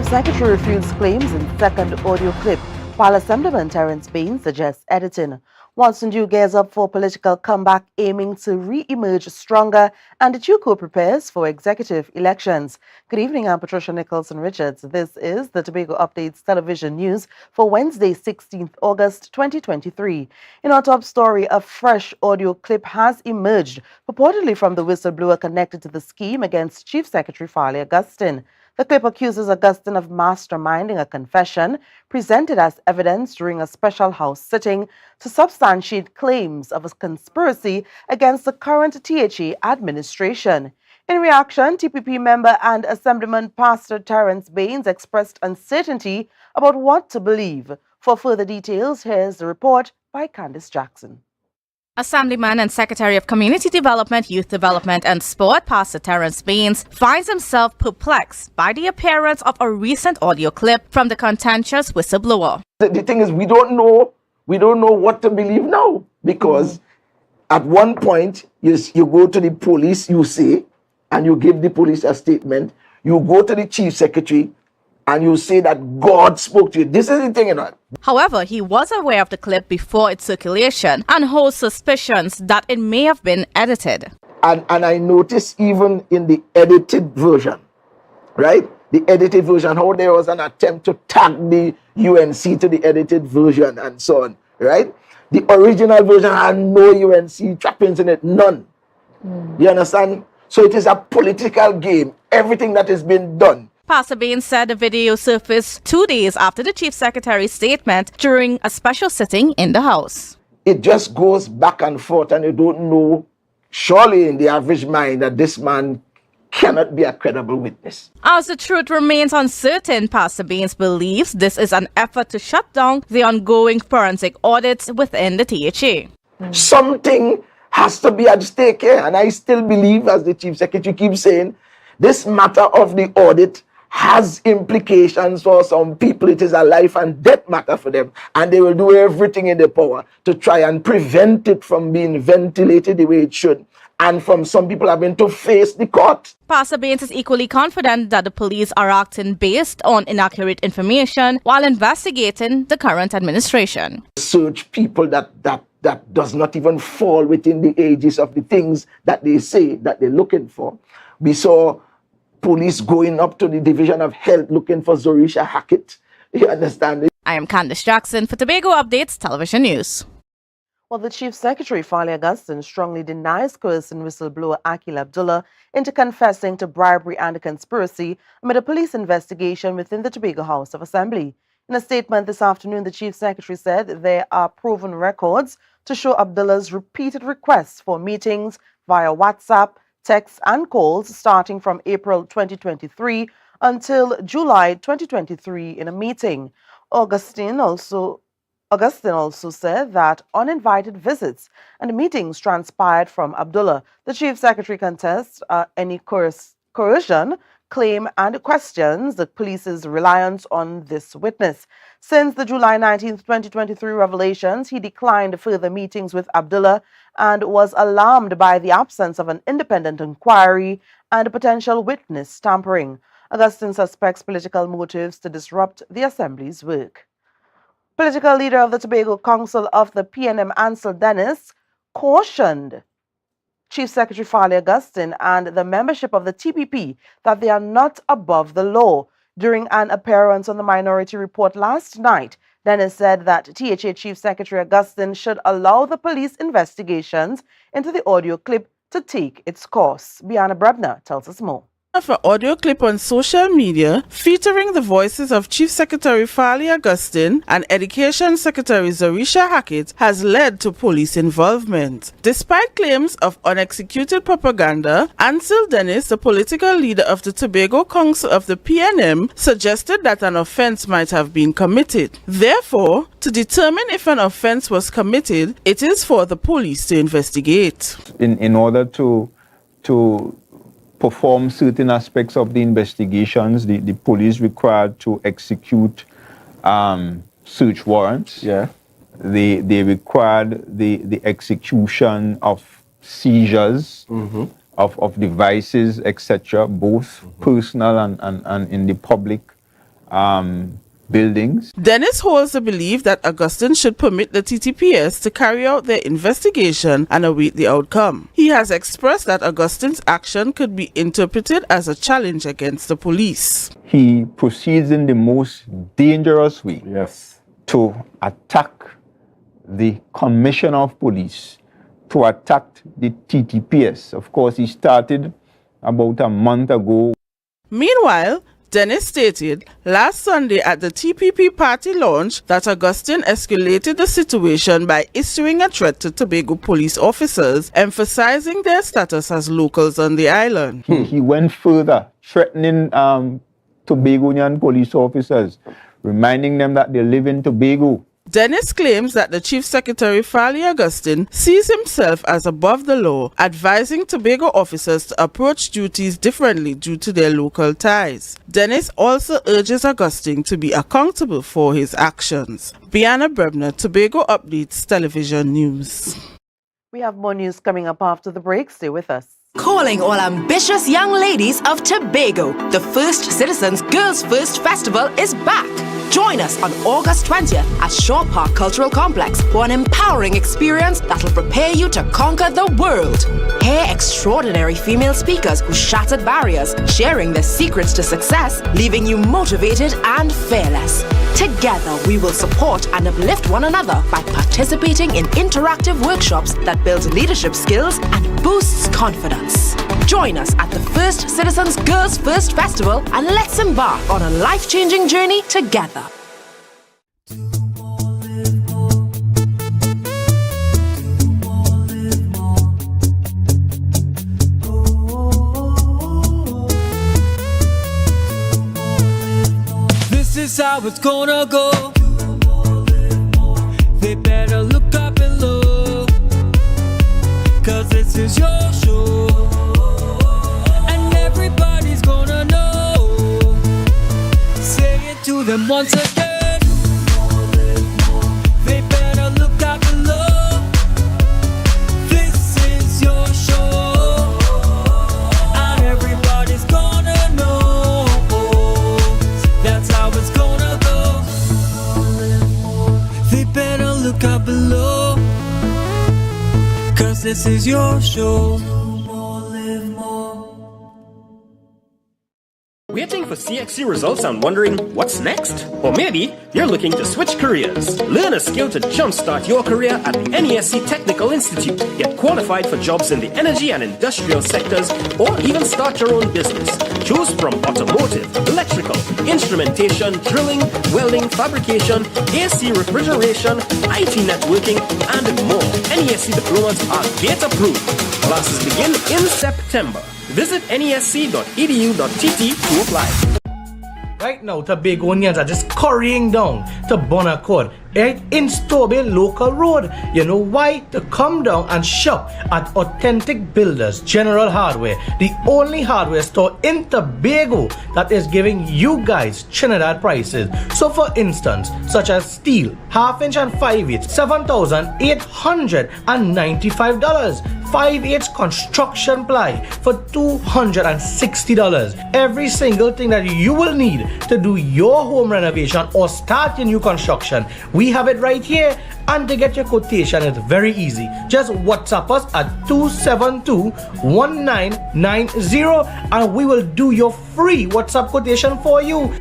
Secretary refutes claims in second audio clip, while Assemblyman Terence Bain suggests editing. Watson Dew gears up for political comeback aiming to re-emerge stronger, and the Tuco prepares for executive elections. Good evening, I'm Patricia Nicholson-Richards. This is the Tobago Updates television news for Wednesday, 16th August 2023. In our top story, a fresh audio clip has emerged, purportedly from the whistleblower connected to the scheme against Chief Secretary Farley Augustine. The clip accuses Augustine of masterminding a confession presented as evidence during a special house sitting to substantiate claims of a conspiracy against the current THA administration. In reaction, TPP member and Assemblyman Pastor Terence Bain expressed uncertainty about what to believe. For further details, here's the report by Candice Jackson. Assemblyman and Secretary of Community Development, Youth Development and Sport, Pastor Terence Baines, finds himself perplexed by the appearance of a recent audio clip from the contentious whistleblower. The thing is, we don't know what to believe now, because at one point, you go to the police, you say, and you give the police a statement. You go to the chief secretary, and you say that God spoke to you. This is the thing, you know. However, he was aware of the clip before its circulation and holds suspicions that it may have been edited. And I noticed even in the edited version, right? The edited version, how there was an attempt to tag the UNC to the edited version and so on, right? The original version had no UNC trappings in it, none. You understand? So it is a political game. Everything that has been done. Pastor Bain said the video surfaced 2 days after the Chief Secretary's statement during a special sitting in the House. It just goes back and forth, and you don't know, surely in the average mind, that this man cannot be a credible witness. As the truth remains uncertain, Pastor Bain believes this is an effort to shut down the ongoing forensic audits within the THA. Something has to be at stake here, and I still believe, as the Chief Secretary keeps saying, this matter of the audit has implications for some people. It is a life and death matter for them, and they will do everything in their power to try and prevent it from being ventilated the way it should, and from some people having to face the court. Pastor Baines is equally confident that the police are acting based on inaccurate information while investigating the current administration. Search people that does not even fall within the ages of the things that they say that they're looking for. We saw police going up to the Division of Health looking for Zorisha Hackett. You understand? I am Candice Jackson for Tobago Updates Television News. Well, the Chief Secretary, Farley Augustine, strongly denies coercing whistleblower Akil Abdullah into confessing to bribery and a conspiracy amid a police investigation within the Tobago House of Assembly. In a statement this afternoon, the Chief Secretary said there are proven records to show Abdullah's repeated requests for meetings via WhatsApp, texts and calls starting from April 2023 until July 2023 in a meeting. Augustine also said that uninvited visits and meetings transpired from Abdullah. The Chief Secretary contests any coercion claim and questions the police's reliance on this witness. Since the July 19, 2023 revelations, he declined further meetings with Abdullah and was alarmed by the absence of an independent inquiry and potential witness tampering. Augustine suspects political motives to disrupt the Assembly's work. Political leader of the Tobago Council of the PNM, Ansel Dennis, cautioned Chief Secretary Farley Augustine and the membership of the TPP that they are not above the law. During an appearance on the Minority Report last night, Dennis said that THA Chief Secretary Augustine should allow the police investigations into the audio clip to take its course. Bianna Brebner tells us more. Of an audio clip on social media featuring the voices of Chief Secretary Farley Augustine and Education Secretary Zorisha Hackett has led to police involvement. Despite claims of unexecuted propaganda, Ansel Dennis, the political leader of the Tobago Council of the PNM, suggested that an offense might have been committed. Therefore, to determine if an offense was committed, it is for the police to investigate. In order to perform certain aspects of the investigations, the police required to execute search warrants. Yeah. They required the execution of seizures of devices, etc., both personal and in the public buildings. Dennis holds the belief that Augustine should permit the TTPS to carry out their investigation and await the outcome. He has expressed that Augustine's action could be interpreted as a challenge against the police. He proceeds in the most dangerous way to attack the Commissioner of Police, to attack the TTPS. Of course, he started about a month ago. Meanwhile, Dennis stated last Sunday at the TPP party launch that Augustine escalated the situation by issuing a threat to Tobago police officers, emphasizing their status as locals on the island. He went further, threatening Tobagonian police officers, reminding them that they live in Tobago. Dennis claims that the Chief Secretary Farley Augustine sees himself as above the law, advising Tobago officers to approach duties differently due to their local ties. Dennis also urges Augustine to be accountable for his actions. Bianna Brebner, Tobago Updates Television News. We have more news coming up after the break. Stay with us. Calling all ambitious young ladies of Tobago, the First Citizens Girls First Festival is back. Join us on August 20th at Shaw Park Cultural Complex for an empowering experience that'll prepare you to conquer the world. Hear extraordinary female speakers who shattered barriers, sharing their secrets to success, leaving you motivated and fearless. Together, we will support and uplift one another by participating in interactive workshops that build leadership skills and boosts confidence. Join us at the First Citizens Girls First Festival and let's embark on a life-changing journey together. This is how it's gonna go. They better look up below, 'cause this is your show. And everybody's gonna know. Say it to them once again. They better look up below. This is your show. And everybody's gonna know. That's how it's gonna go. They better look up below, 'cause this is your show. Waiting for CXC results and wondering what's next? Or maybe you're looking to switch careers. Learn a skill to jumpstart your career at the NESC Technical Institute. Get qualified for jobs in the energy and industrial sectors, or even start your own business. Choose from automotive, electrical, instrumentation, drilling, welding, fabrication, AC refrigeration, IT networking, and more. NESC diplomas are gate approved. Classes begin in September. Visit nesc.edu.tt to apply. Right now, Tobagonians are just currying down to Bonaccord, right in Stobie Local Road. You know why? To come down and shop at Authentic Builders General Hardware, the only hardware store in Tobago that is giving you guys Trinidad prices. So for instance, such as steel, 1/2 inch and 5/8, $7,895. 5/8 construction ply for $260. Every single thing that you will need to do your home renovation or start your new construction, we have it right here. And to get your quotation, it's very easy. Just WhatsApp us at 272-1990 and we will do your free WhatsApp quotation for you.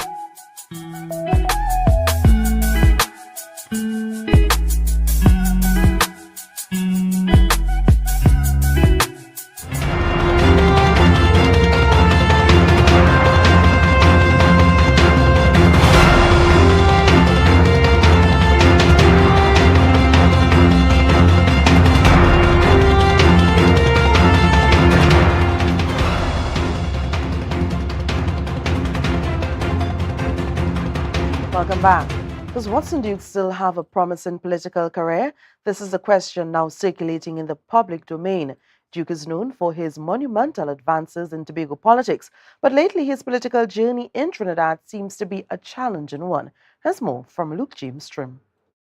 Welcome back. Does Watson Duke still have a promising political career? This is the question now circulating in the public domain. Duke is known for his monumental advances in Tobago politics, but lately his political journey in Trinidad seems to be a challenging one. Here's more from Luke James Trim.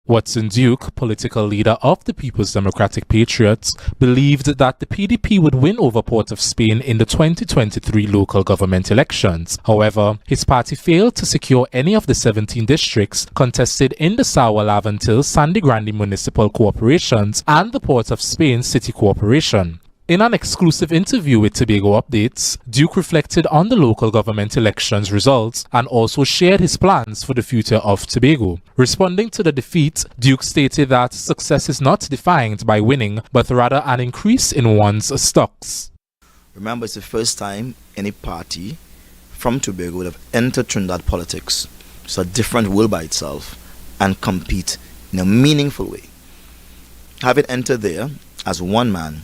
Watson Duke, political leader of the People's Democratic Patriots, believed that the PDP would win over Port of Spain in the 2023 local government elections. However, his party failed to secure any of the 17 districts contested in the Sawa Lavantil Sandy Grande Municipal Corporations and the Port of Spain City Corporation. In an exclusive interview with Tobago Updates, Duke reflected on the local government elections results and also shared his plans for the future of Tobago. Responding to the defeat, Duke stated that success is not defined by winning, but rather an increase in one's stocks. Remember, it's the first time any party from Tobago would have entered Trinidad politics. It's a different world by itself and compete in a meaningful way. Having entered there as one man,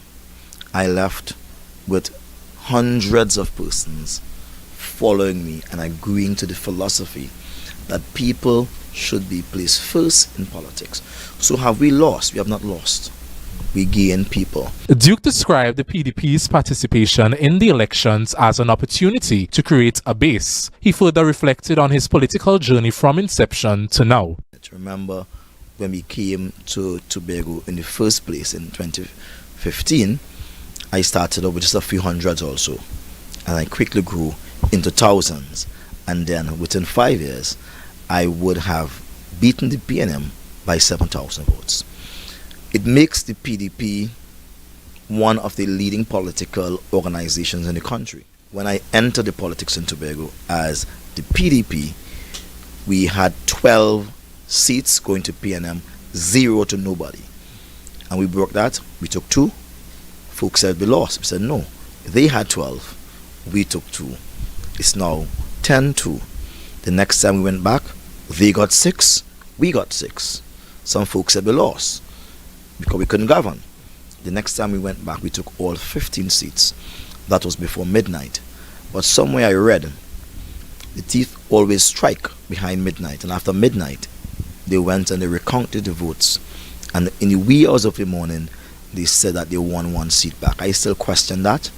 I left with hundreds of persons following me and agreeing to the philosophy that people should be placed first in politics. So have we lost? We have not lost. We gain people. Duke described the PDP's participation in the elections as an opportunity to create a base. He further reflected on his political journey from inception to now. Remember when we came to Tobago in the first place in 2015, I started off with just a few hundreds also, and I quickly grew into thousands, and then within 5 years I would have beaten the PNM by 7,000 votes. It makes the PDP one of the leading political organizations in the country. When I entered the politics in Tobago as the PDP, we had 12 seats going to PNM, 0 to nobody, and we broke that. We took 2. Folks said we lost. We said no. They had 12. We took 2. It's now 10-2. The next time we went back, they got 6. We got 6. Some folks said we lost because we couldn't govern. The next time we went back, we took all 15 seats. That was before midnight. But somewhere I read, the thief always strike behind midnight. And after midnight, they went and they recounted the votes. And in the wee hours of the morning, they said that they won 1 seat back. I still question that.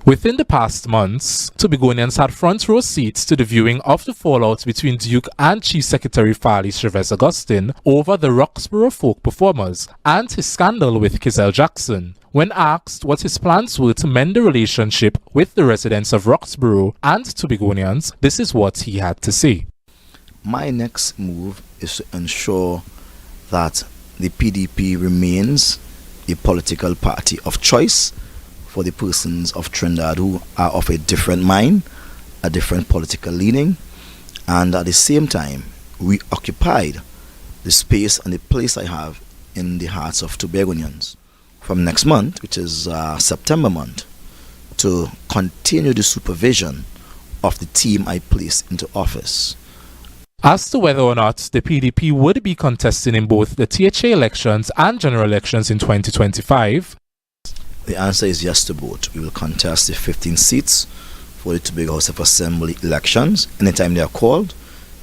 Within the past months, Tobagonians had front row seats to the viewing of the fallout between Duke and Chief Secretary Farley Chavez Augustine over the Roxborough folk performers and his scandal with Kizelle Jackson. When asked what his plans were to mend the relationship with the residents of Roxborough and Tobagonians, this is what he had to say. My next move is to ensure that the PDP remains a political party of choice for the persons of Trinidad who are of a different mind, a different political leaning, and at the same time we occupied the space and the place I have in the hearts of Tobagonians. From next month, which is September month, to continue the supervision of the team I placed into office. As to whether or not the PDP would be contesting in both the THA elections and general elections in 2025, the answer is yes to both. We will contest the 15 seats for the Tobago House of Assembly elections anytime they are called,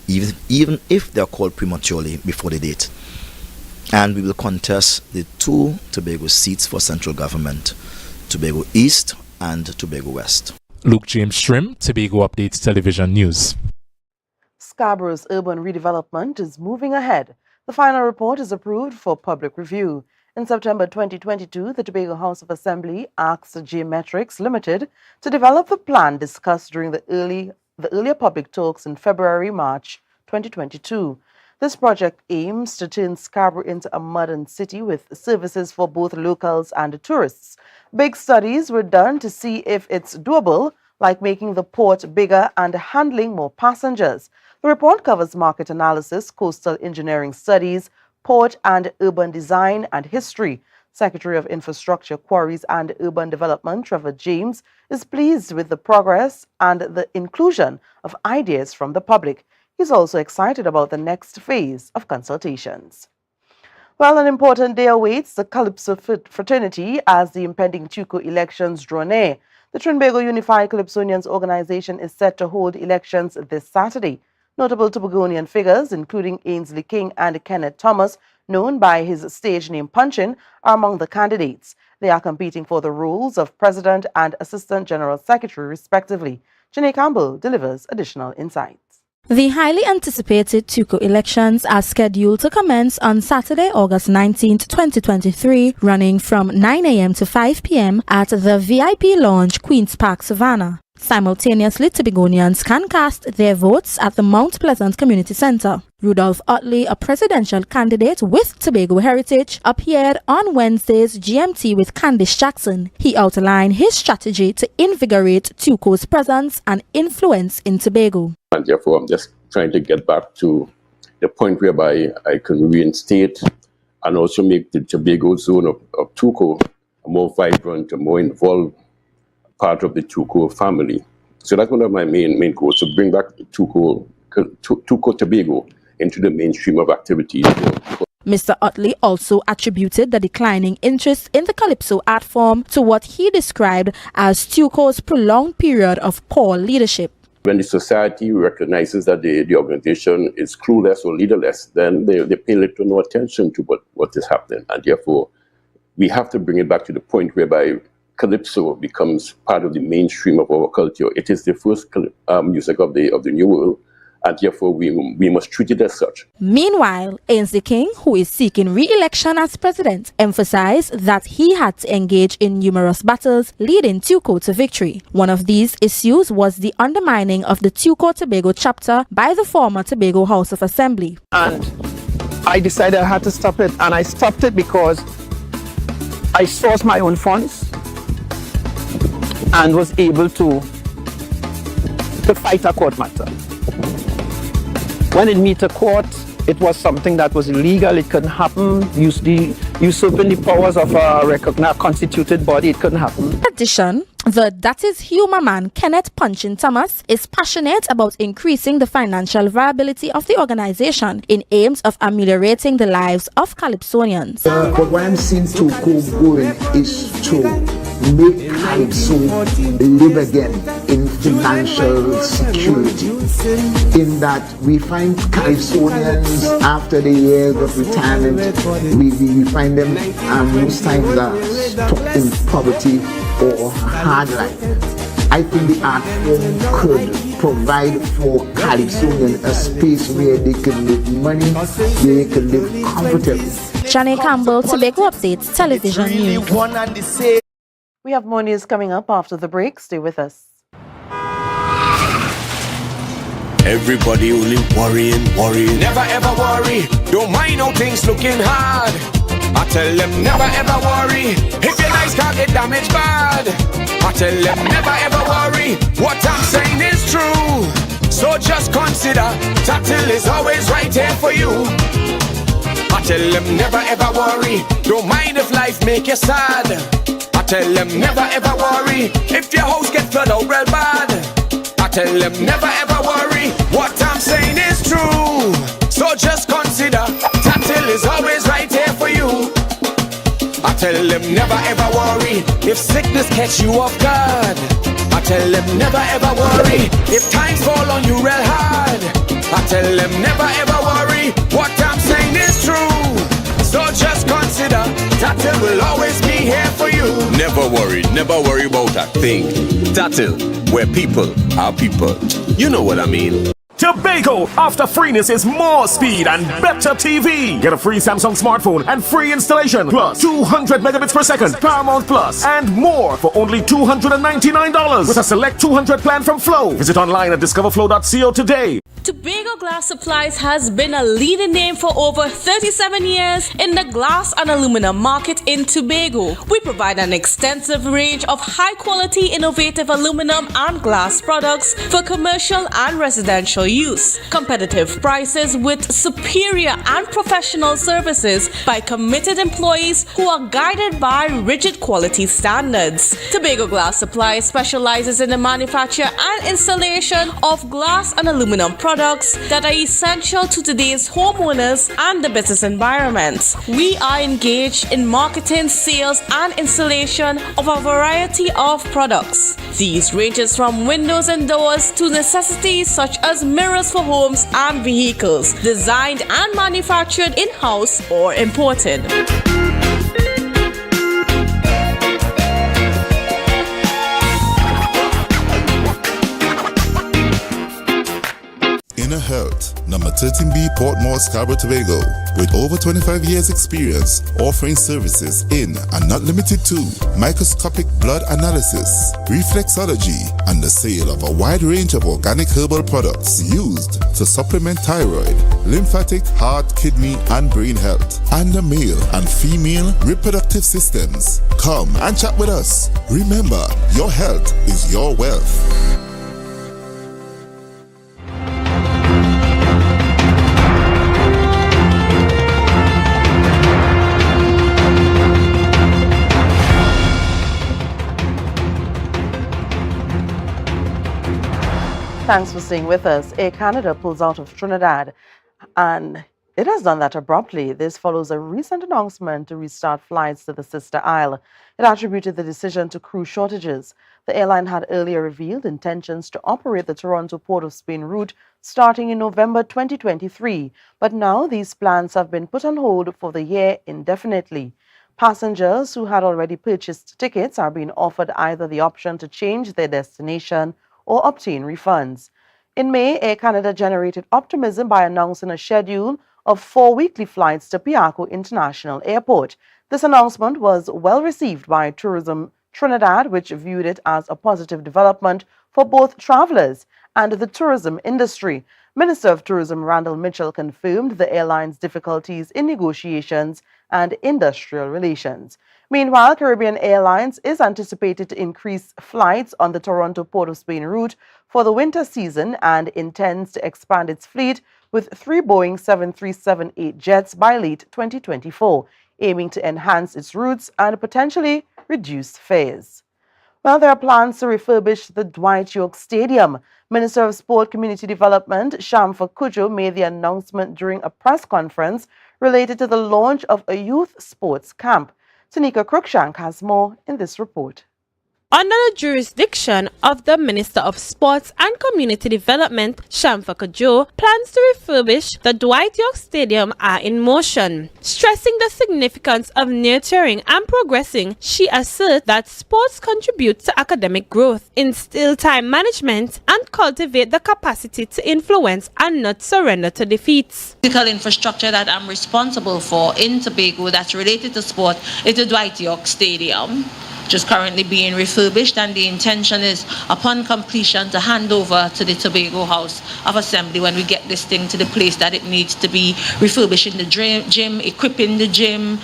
even if they are called prematurely before the date. And we will contest the 2 Tobago seats for central government, Tobago East and Tobago West. Luke James Shrim, Tobago Updates Television News. Scarborough's urban redevelopment is moving ahead. The final report is approved for public review. In September 2022, the Tobago House of Assembly asked Geometrics Limited to develop the plan discussed during the earlier public talks in February-March 2022. This project aims to turn Scarborough into a modern city with services for both locals and tourists. Big studies were done to see if it's doable, like making the port bigger and handling more passengers. The report covers market analysis, coastal engineering studies, port and urban design and history. Secretary of Infrastructure, Quarries and Urban Development, Trevor James, is pleased with the progress and the inclusion of ideas from the public. He's also excited about the next phase of consultations. Well, an important day awaits the Calypso fraternity as the impending Tuco elections draw near. The Trinbago Unified Calypsonians organization is set to hold elections this Saturday. Notable Tobagonian figures, including Ainsley King and Kenneth Thomas, known by his stage name Punchin, are among the candidates. They are competing for the roles of President and Assistant General Secretary, respectively. Janae Campbell delivers additional insights. The highly anticipated Tuco elections are scheduled to commence on Saturday, August 19, 2023, running from 9 a.m. to 5 p.m. at the VIP Lounge, Queen's Park, Savannah. Simultaneously, Tobagonians can cast their votes at the Mount Pleasant Community Center. Rudolph Utley, a presidential candidate with Tobago heritage, appeared on Wednesday's GMT with Candice Jackson. He outlined his strategy to invigorate Tuco's presence and influence in Tobago. And therefore, I'm just trying to get back to the point whereby I can reinstate and also make the Tobago zone of Tuco a more vibrant, a more involved part of the Tuco family. So that's one of my main goals, to bring back Tuco Tobago into the mainstream of activities. Mr. Utley also attributed the declining interest in the Calypso art form to what he described as Tuco's prolonged period of poor leadership. When the society recognizes that the organization is clueless or leaderless, then they pay little no attention to what is happening. And therefore, we have to bring it back to the point whereby Calypso becomes part of the mainstream of our culture. It is the first music of the New World, and therefore we must treat it as such. Meanwhile, Ainsley King, who is seeking re-election as president, emphasized that he had to engage in numerous battles leading Tuco to victory. One of these issues was the undermining of the Tuco Tobago chapter by the former Tobago House of Assembly. And I decided I had to stop it, and I stopped it because I sourced my own funds and was able to fight a court matter. When it meet a court, it was something that was illegal. It couldn't happen. Usurping the powers of a recognized constituted body, it couldn't happen. In addition, the That Is Humor man, Kenneth Punchin Thomas, is passionate about increasing the financial viability of the organization in aims of ameliorating the lives of Calypsonians. But what I'm seeing to go going is to make Calypso live again in financial security. In that we find Calypsonians after the years of retirement, we find them most times stuck in poverty or hard life. I think the art form could provide for Calypsonians a space where they can make money, where they can live comfortably. Janae Campbell, Tobago Updates, Television News. We have more news coming up after the break. Stay with us. Everybody only worrying. Never ever worry. Don't mind how things looking hard. I tell them never ever worry. If your nice can't get damaged bad. I tell them never ever worry. What I'm saying is true. So just consider Tatil is always right here for you. I tell them never ever worry. Don't mind if life make you sad. I tell them never ever worry. If your house get flooded out real bad. I tell them never ever worry. What I'm saying is true. So just consider Tatil is always right here for you. I tell them never ever worry. If sickness catch you off guard. I tell them never ever worry. If times fall on you real hard. I tell them never ever worry. What I'm saying is true. So just consider Tatil will always be here for you. Never worry about a thing. Tatil, where people are people. You know what I mean. Tobago, after freeness is more speed and better TV. Get a free Samsung smartphone and free installation, plus 200 megabits per second, Paramount Plus, and more for only $299 with a select 200 plan from Flow. Visit online at discoverflow.co today. Tobago Glass Supplies has been a leading name for over 37 years in the glass and aluminum market in Tobago. We provide an extensive range of high-quality, innovative aluminum and glass products for commercial and residential use. Competitive prices with superior and professional services by committed employees who are guided by rigid quality standards. Tobago Glass Supplies specializes in the manufacture and installation of glass and aluminum products that are essential to today's homeowners and the business environment. We are engaged in marketing, sales, and installation of a variety of products. These ranges from windows and doors to necessities such as mirrors for homes and vehicles, designed and manufactured in-house or imported. In a number 13B Portmore, Scarborough, Tobago, with over 25 years experience offering services in and not limited to microscopic blood analysis, reflexology, and the sale of a wide range of organic herbal products used to supplement thyroid, lymphatic, heart, kidney, and brain health, and the male and female reproductive systems. Come and chat with us. Remember, your health is your wealth. Thanks for staying with us. Air Canada pulls out of Trinidad, and it has done that abruptly. This follows a recent announcement to restart flights to the sister isle. It attributed the decision to crew shortages. The airline had earlier revealed intentions to operate the Toronto Port of Spain route starting in November 2023, but now these plans have been put on hold for the year indefinitely. Passengers who had already purchased tickets are being offered either the option to change their destination or obtain refunds. In May, Air Canada generated optimism by announcing a schedule of 4 weekly flights to Piarco International Airport. This announcement was well received by Tourism Trinidad, which viewed it as a positive development for both travelers and the tourism industry. Minister of Tourism Randall Mitchell confirmed the airline's difficulties in negotiations and industrial relations. Meanwhile, Caribbean Airlines is anticipated to increase flights on the Toronto Port of Spain route for the winter season and intends to expand its fleet with 3 Boeing 737-8 jets by late 2024, aiming to enhance its routes and potentially reduce fares. Well, there are plans to refurbish the Dwight Yorke Stadium. Minister of Sport Community Development, Shamfa Kujo, made the announcement during a press conference related to the launch of a youth sports camp. Tanika Cruikshank has more in this report. Under the jurisdiction of the Minister of Sports and Community Development, Shamfa Kujo, plans to refurbish the Dwight Yorke Stadium are in motion. Stressing the significance of nurturing and progressing, she asserts that sports contribute to academic growth, instill time management, and cultivate the capacity to influence and not surrender to defeats. Physical infrastructure that I'm responsible for in Tobago that's related to sport is the Dwight Yorke Stadium, which is currently being refurbished, and the intention is, upon completion, to hand over to the Tobago House of Assembly when we get this thing to the place that it needs to be, refurbishing the gym, equipping the gym,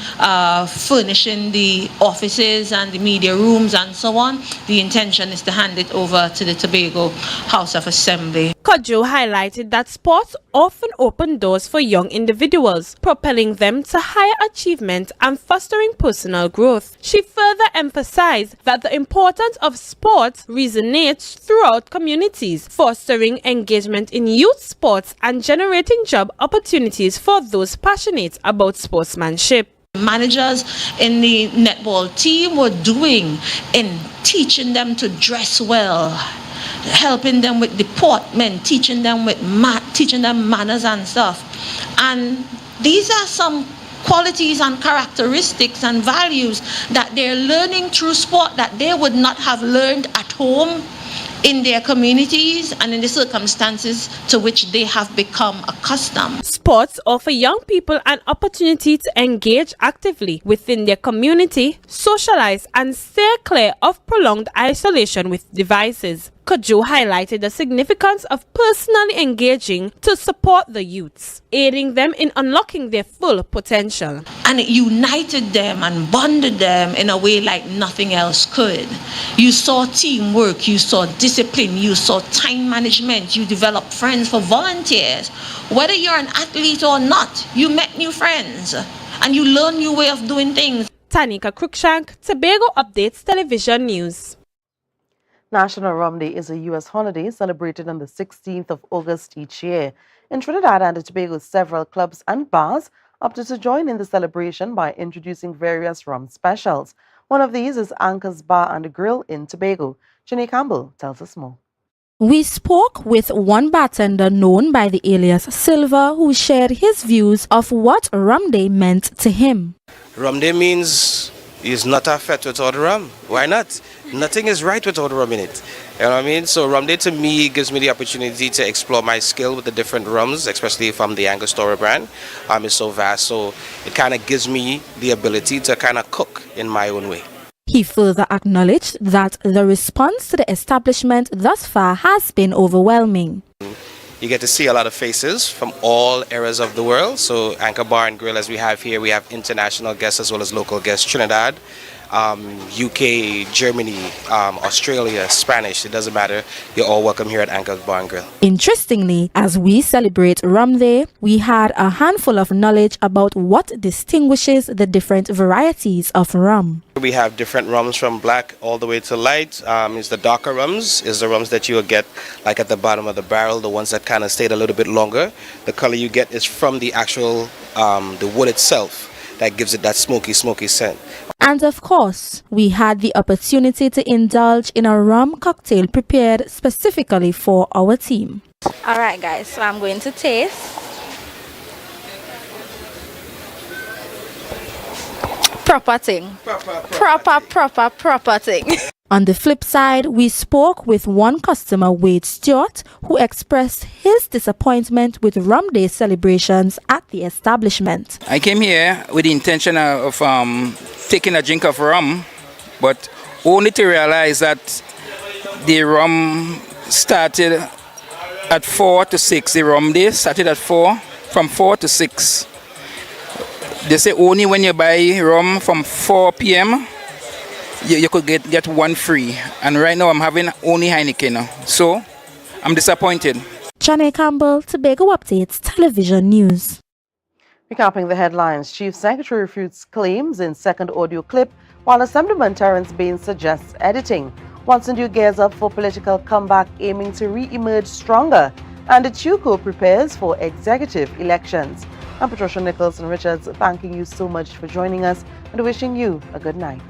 furnishing the offices and the media rooms and so on. The intention is to hand it over to the Tobago House of Assembly. Kujo highlighted that sports often open doors for young individuals, propelling them to higher achievement and fostering personal growth. She further emphasized that the importance of sports resonates throughout communities, fostering engagement in youth sports and generating job opportunities for those passionate about sportsmanship. Managers in the netball team were doing in teaching them to dress well, helping them with deportment, teaching them manners and stuff. And these are some qualities and characteristics and values that they're learning through sport that they would not have learned at home, in their communities, and in the circumstances to which they have become accustomed. Sports offer young people an opportunity to engage actively within their community, socialize, and steer clear of prolonged isolation with devices. Kujo highlighted the significance of personally engaging to support the youths, aiding them in unlocking their full potential. And it united them and bonded them in a way like nothing else could. You saw teamwork, you saw discipline, you saw time management, you developed friends for volunteers. Whether you're an athlete or not, you met new friends and you learn new way of doing things. Tanika Cruikshank, Tobago Updates Television News. National Rum Day is a U.S. holiday celebrated on the 16th of August each year. In Trinidad and Tobago, several clubs and bars opted to join in the celebration by introducing various rum specials. One of these is Anchor's Bar and Grill in Tobago. Jenny Campbell tells us more. We spoke with one bartender known by the alias Silver, who shared his views of what Rum Day meant to him. Rum Day means is not a fete without rum. Why not? Nothing is right without rum in it. You know what I mean? So rum day to me gives me the opportunity to explore my skill with the different rums, especially from the Angostura brand. It's so vast, so it kind of gives me the ability to kind of cook in my own way. He further acknowledged that the response to the establishment thus far has been overwhelming. You get to see a lot of faces from all areas of the world. So Anchor Bar and Grill, as we have here, we have international guests as well as local guests. Trinidad, UK, Germany, Australia, Spanish, it doesn't matter. You're all welcome here at Anchor Bar and Grill. Interestingly, as we celebrate Rum Day, we had a handful of knowledge about what distinguishes the different varieties of rum. We have different rums from black all the way to light. It's the darker rums, is the rums that you will get like at the bottom of the barrel, the ones that kind of stayed a little bit longer. The color you get is from the actual, the wood itself that gives it that smoky scent. And of course, we had the opportunity to indulge in a rum cocktail prepared specifically for our team. Alright guys, so I'm going to taste. Proper thing. Proper thing. On the flip side, we spoke with one customer, Wade Stewart, who expressed his disappointment with Rum Day celebrations at the establishment. I came here with the intention of taking a drink of rum, but only to realize that the rum started at 4 to 6. The Rum Day started at 4, from 4 to 6. They say only when you buy rum from 4 p.m., you could get one free. And right now I'm having only Heineken. So I'm disappointed. Janae Campbell, Tobago Updates Television News. Recapping the headlines, Chief Secretary refutes claims in second audio clip, while Assemblyman Terence Baines suggests editing. Watson gears up for political comeback, aiming to re-emerge stronger. And the Tuco prepares for executive elections. I'm Patricia Nicholson Richards, thanking you so much for joining us and wishing you a good night.